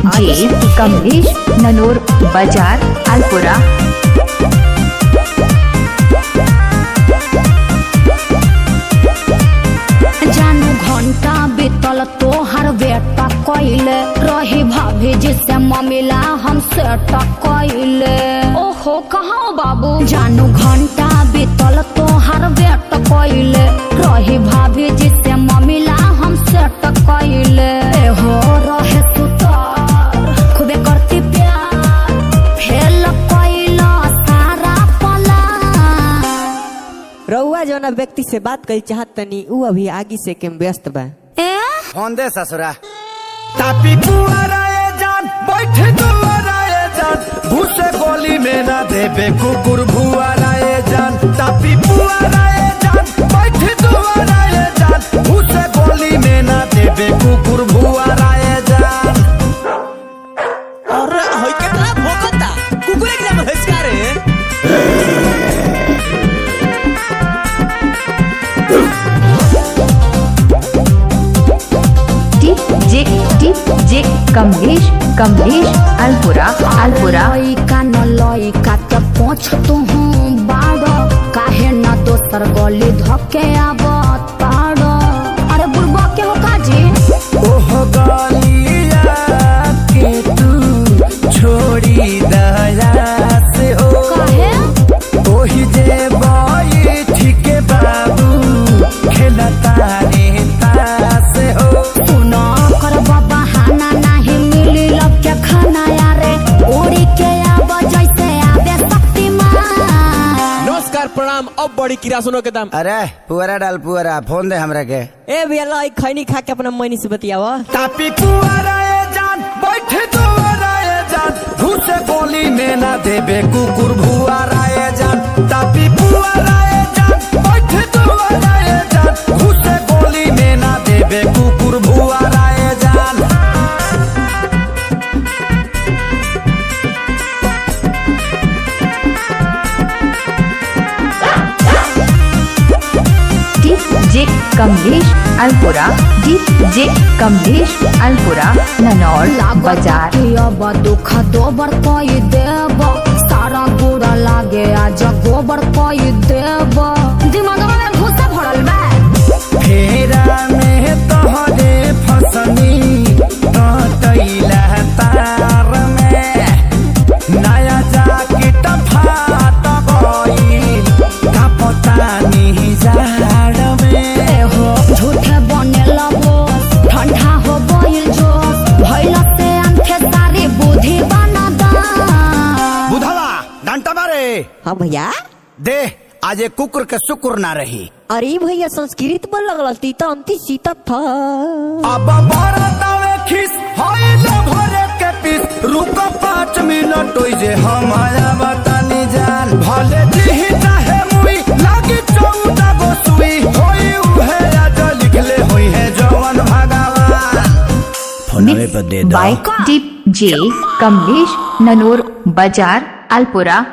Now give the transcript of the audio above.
जे कमलेश ननोर बाजार अलपुरा। जानू घंटा बीतल तोहर बेटा कइले रही भाभी जिसे ममिला हमसे टकइले। ओहो कहाँ बाबू। जानू घंटा बीतल तोहर बेटा कइले रही भाभी जिसे ममिला हमसे टकइले। हो रहे सुतार खूबे करती प्यार फेल कइला सारा पला। रउआ जौना व्यक्ति से बात करी चाहत तनी उ अभी आगे से के व्यस्त बा। फोन दे ससुरा। तापी पुअराए जान बैठे दुआराए जान घुसे गोली में ना देबे कुकुर भुआराए जान। तापी पुअराए जान बैठे दुआराए जान घुसे गोली में ना देबे कुकुर भुआराए जान। अरे होई केतना भोकता कुकुर एकदम हंसका रे। जे कमलेश अलपुरा। लइका न लइका के पूछ तू बाड़ो काहे न दोसर गली धके आवत पाड़ो। अरे बुढ़बा के हो काजी। ओह गलिया के तू छोड़ी दया से हो काहे ओही जे बाई ठीक बाबू खेलता रहता से हो। सुनो कर बाबा हाना नहीं मिली लब के खाना यारे उड़ी के आब जैसे आवे शक्तिमान। नमस्कार प्रणाम। अब बड़ी किरा सुनो के दाम। अरे पुअरा डाल पुअरा फोन दे हमरा के। ए भैया ला खैनी खा के अपना मैनी से बतियावा। तापी पुअराए जान बैठे दुआराए जान घुसे गोली में ना देबे कुकुर भुआराए जान। तापी पुअराए जान बैठे दुआराए जान घुसे गोली में ना देबे कुकुर भुआराए जान। जे कमलेश अलपुरा। जे कमलेश अलपुरा ननौर बाजार। अब दुख दोबर कोई देव सारा बुरा लागे आज गोबर कोई देव। दिमाग में भूसा भरल बा। फेरा में तोहरे फसनी तैला तार में नया जाकेट फाट गइल का पता नहीं जाड़ में। हो झूठे बने लगो ठंडा हो गइल जो भइल से अंखे सारी बुद्धि बना दा। बुधवा डंटा मारे। हाँ भैया। दे आज एक कुकुर के शुक्र ना रही। अरे भैया संस्कृत बोल लगल तीता अंति सीता था। अब बरतावे खिस होइले भरे के पीस रुको 5 मिनट होई जे हम आया बतानी जान। भले जी चाहे मुई लागी 14 गो सुई होई उहे आज लिखले होई है जवन भगवान। फोनवे पर दे दो। बाइक डिप जे कमलेश ननोर बाजार अलपुरा।